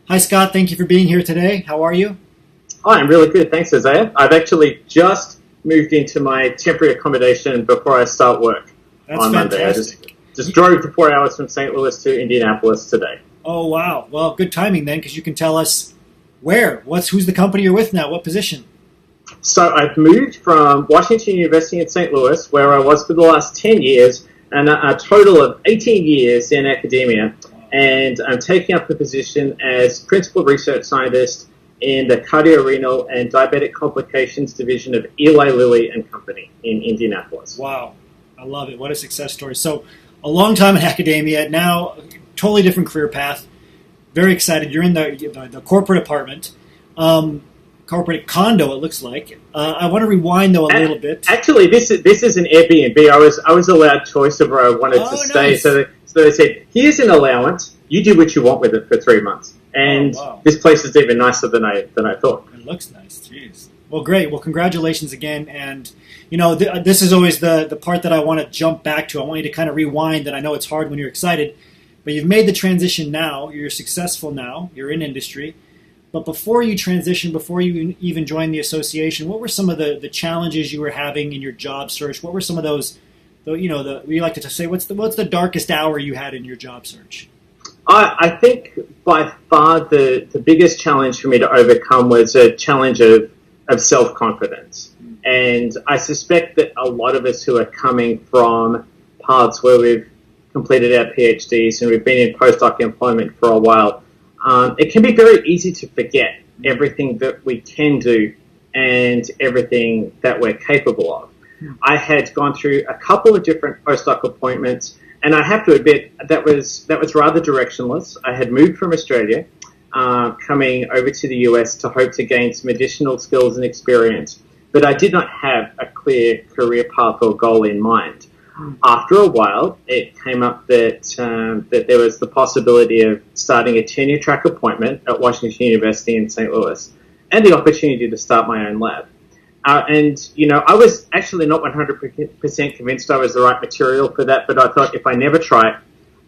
Hi, Scott. Thank you for being here today. How are you? Hi, I'm really good. Thanks, Isaiah. I've actually just moved into my temporary accommodation before I start work That's on Monday. I just, fantastic. just drove the 4 hours from St. Louis to Indianapolis today. Oh, wow. Well, good timing then, because you can tell us who's the company you're with now, what position? So I've moved from Washington University in St. Louis, where I was for the last 10 years, and a total of 18 years in academia. And I'm taking up the position as Principal Research Scientist in the Cardiorenal and Diabetic Complications Division of Eli Lilly and Company in Indianapolis. Wow. I love it. What a success story. So, a long time in academia, now totally different career path. Very excited. You're in the corporate apartment, corporate condo, it looks like. I want to rewind, though, a little bit. Actually, this is an Airbnb. I was allowed choice of where I wanted to stay. Nice. So they said, here's an allowance. You do what you want with it for 3 months. And wow. This place is even nicer than I thought. It looks nice. Jeez. Well, great. Well, congratulations again. And, this is always the part that I want to jump back to. I want you to kind of rewind, and I know it's hard when you're excited. But you've made the transition now. You're successful now. You're in industry. But before you transitioned, before you even joined the association, what were some of the challenges you were having in your job search? What were some of those, we like to say, what's the darkest hour you had in your job search? I think by far the biggest challenge for me to overcome was a challenge of self-confidence. And I suspect that a lot of us who are coming from paths where we've completed our PhDs and we've been in postdoc employment for a while, it can be very easy to forget everything that we can do and everything that we're capable of. I had gone through a couple of different postdoc appointments, and I have to admit that was rather directionless. I had moved from Australia, coming over to the US to hope to gain some additional skills and experience, but I did not have a clear career path or goal in mind. After a while, it came up that there was the possibility of starting a tenure track appointment at Washington University in St. Louis, and the opportunity to start my own lab. I was actually not 100% convinced I was the right material for that, but I thought if I never try it,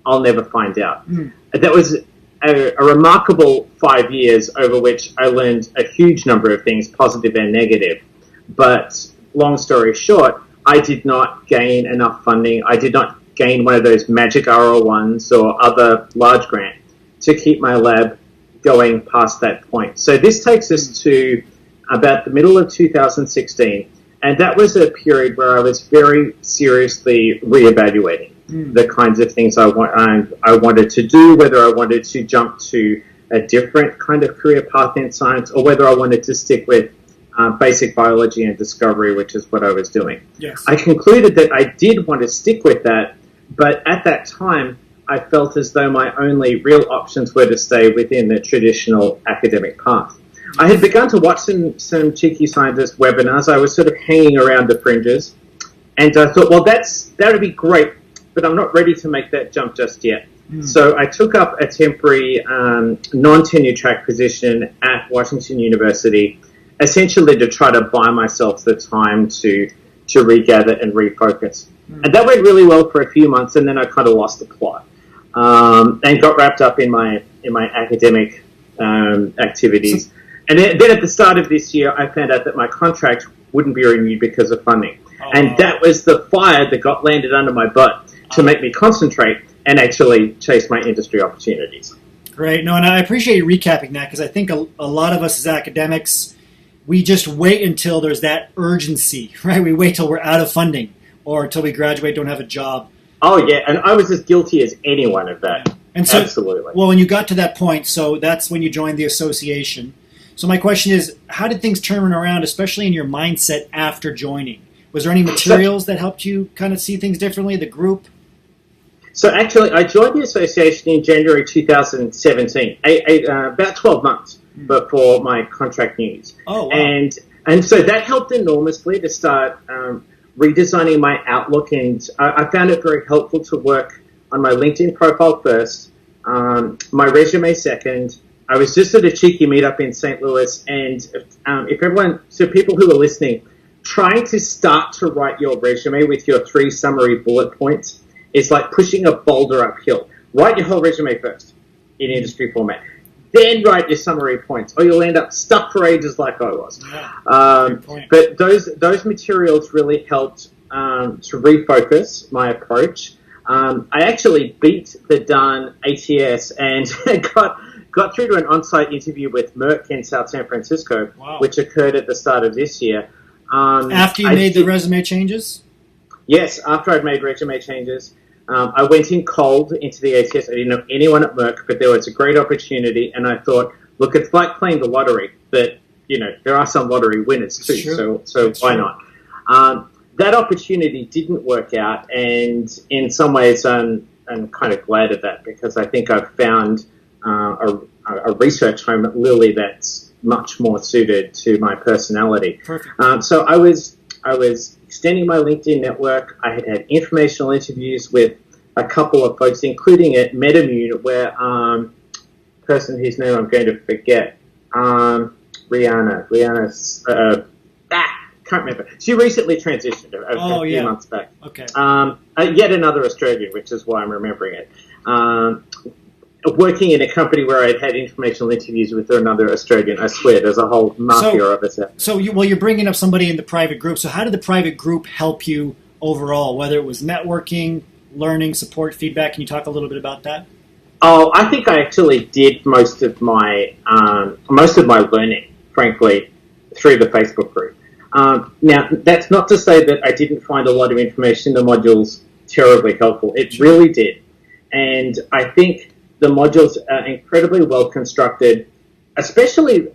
I'll never find out. That was a remarkable 5 years over which I learned a huge number of things, positive and negative. But long story short, I did not gain enough funding. I did not gain one of those magic R01s or other large grant to keep my lab going past that point. So this takes us to about the middle of 2016, and that was a period where I was very seriously reevaluating the kinds of things I wanted to do, whether I wanted to jump to a different kind of career path in science, or whether I wanted to stick with basic biology and discovery, which is what I was doing. Yes. I concluded that I did want to stick with that, but at that time, I felt as though my only real options were to stay within the traditional academic path. I had begun to watch some cheeky scientist webinars. I was sort of hanging around the fringes, and I thought, well, that would be great, but I'm not ready to make that jump just yet. So I took up a temporary non-tenure track position at Washington University, essentially to try to buy myself the time to regather and refocus. And that went really well for a few months, and then I kind of lost the plot and got wrapped up in my academic activities. And then at the start of this year, I found out that my contract wouldn't be renewed because of funding. And that was the fire that got landed under my butt to make me concentrate and actually chase my industry opportunities. Great. No, and I appreciate you recapping that, because I think a lot of us as academics, we just wait until there's that urgency, right? We wait till we're out of funding or until we graduate, don't have a job. Oh, yeah, and I was as guilty as anyone of that. Yeah. And so, absolutely. Well, when you got to that point, so that's when you joined the association. So my question is, how did things turn around, especially in your mindset after joining? Was there any materials that helped you kind of see things differently, the group? So actually, I joined the association in January 2017, about 12 months before my contract news. Oh, wow. And so that helped enormously to start redesigning my outlook, and I found it very helpful to work on my LinkedIn profile first, my resume second. I was just at a cheeky meetup in St. Louis, and so people who are listening, trying to start to write your resume with your 3 summary bullet points is like pushing a boulder uphill. Write your whole resume first in industry format. then write your summary points, or you'll end up stuck for ages like I was. Yeah, but those materials really helped to refocus my approach. I actually beat the Dun ATS and got through to an on-site interview with Merck in South San Francisco, which occurred at the start of this year. After you made the resume changes? Yes, after I'd made resume changes. I went in cold into the ATS. I didn't know anyone at Merck, but there was a great opportunity, and I thought, look, it's like playing the lottery, but, there are some lottery winners too, so why not? That opportunity didn't work out, and in some ways I'm kind of glad of that, because I think I've found a research home at Lilly that's much more suited to my personality. Perfect. So I was extending my LinkedIn network. I had informational interviews with a couple of folks, including at MedImmune, where person whose name I'm going to forget, Rihanna's can't remember. She recently transitioned a few months back. Okay. Yet another Australian, which is why I'm remembering it. Working in a company where I'd had informational interviews with another Australian, I swear, there's a whole mafia of us out there. So, you're bringing up somebody in the private group. So how did the private group help you overall, whether it was networking, learning, support, feedback? Can you talk a little bit about that? Oh, I think I actually did most of my learning, frankly, through the Facebook group. Now, that's not to say that I didn't find a lot of information in the modules terribly helpful. It really did. And I think the modules are incredibly well constructed, especially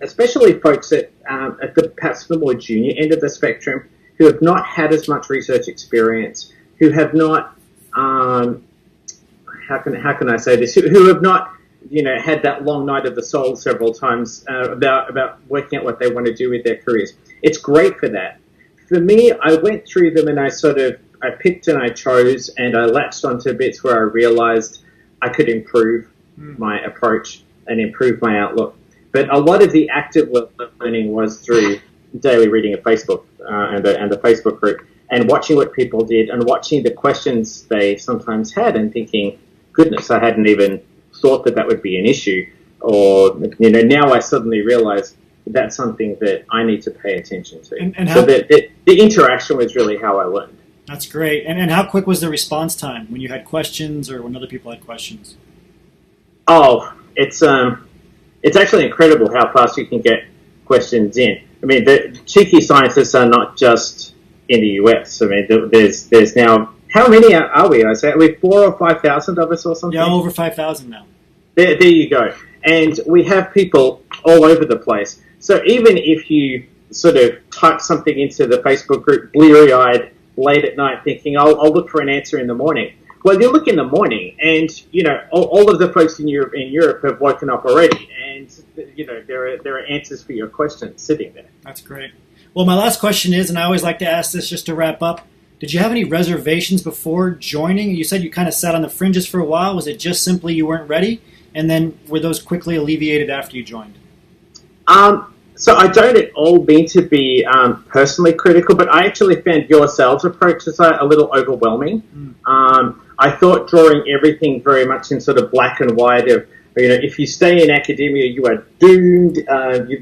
folks at perhaps the more junior end of the spectrum, who have not had as much research experience, who have not, how can I say this, who have not, had that long night of the soul several times about working out what they want to do with their careers. It's great for that. For me, I went through them and I picked and I chose, and I latched onto bits where I realized I could improve my approach and improve my outlook. But a lot of the active learning was through daily reading of Facebook and the Facebook group, and watching what people did and watching the questions they sometimes had and thinking, goodness, I hadn't even thought that would be an issue. Or, now I suddenly realize that's something that I need to pay attention to. And so the interaction was really how I learned. That's great. And how quick was the response time when you had questions or when other people had questions? Oh, it's actually incredible how fast you can get questions in. I mean, the cheeky scientists are not just in the US. I mean, there's now, how many are we? I say, are we 4,000 or 5,000 of us or something? Yeah, over 5,000 now. There you go. And we have people all over the place. So even if you sort of type something into the Facebook group bleary-eyed late at night thinking, I'll look for an answer in the morning. Well, you look in the morning and, all of the folks in Europe have woken up already, and, there are answers for your questions sitting there. That's great. Well, my last question is, and I always like to ask this just to wrap up, did you have any reservations before joining? You said you kind of sat on the fringes for a while. Was it just simply you weren't ready? And then were those quickly alleviated after you joined? So I don't at all mean to be personally critical, but I actually found your sales approach is a little overwhelming. I thought drawing everything very much in sort of black and white of, if you stay in academia, you are doomed.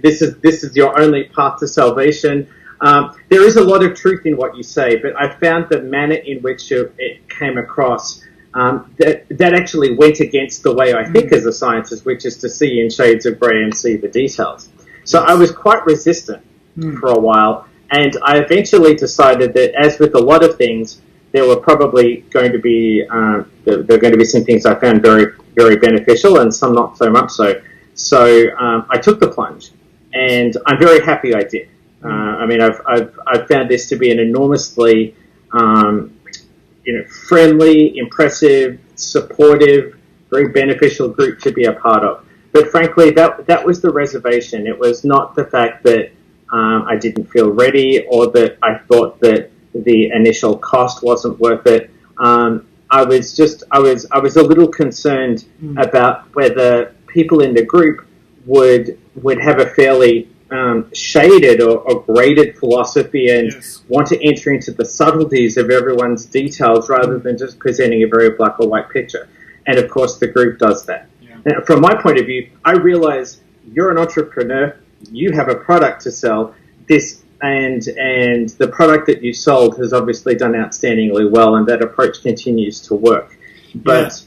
This is your only path to salvation. There is a lot of truth in what you say, but I found the manner in which it came across that actually went against the way I think as a scientist, which is to see in shades of grey and see the details. So I was quite resistant for a while, and I eventually decided that, as with a lot of things, there were probably going to be some things I found very, very beneficial, and some not so much so. So I took the plunge, and I'm very happy I did. I mean, I've found this to be an enormously friendly, impressive, supportive, very beneficial group to be a part of. But frankly, that was the reservation. It was not the fact that I didn't feel ready or that I thought that the initial cost wasn't worth it. I was a little concerned about whether people in the group would have a fairly shaded or graded philosophy and want to enter into the subtleties of everyone's details rather than just presenting a very black or white picture. And of course, the group does that. Now, from my point of view, I realize you're an entrepreneur, you have a product to sell, and the product that you sold has obviously done outstandingly well, and that approach continues to work. But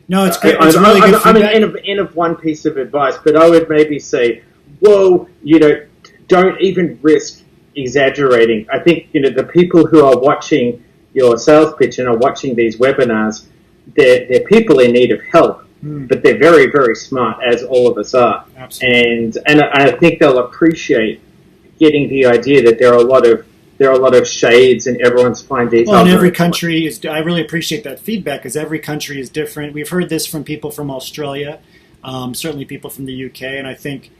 no, it's great. It's really good feedback. I'm an end of one piece of advice, but I would maybe say, whoa, don't even risk exaggerating. I think, the people who are watching your sales pitch and are watching these webinars, they're people in need of help, but they're very, very smart, as all of us are. Absolutely. And I think they'll appreciate getting the idea that there are a lot of shades in everyone's fine details. Well, and every country is. I really appreciate that feedback because every country is different. We've heard this from people from Australia, certainly people from the UK, and I think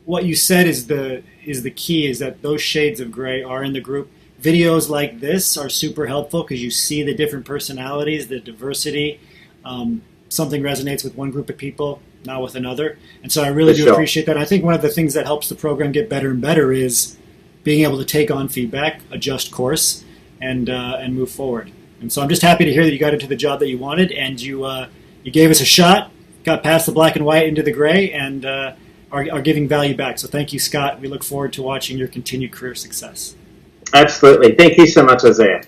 what you said is the key, is that those shades of gray are in the group. Videos like this are super helpful because you see the different personalities, the diversity. Something resonates with one group of people, not with another. And so I really do appreciate that. I think one of the things that helps the program get better and better is being able to take on feedback, adjust course, and move forward. And so I'm just happy to hear that you got into the job that you wanted, and you gave us a shot, got past the black and white into the gray, and are giving value back. So thank you, Scott. We look forward to watching your continued career success. Absolutely. Thank you so much, Isaiah.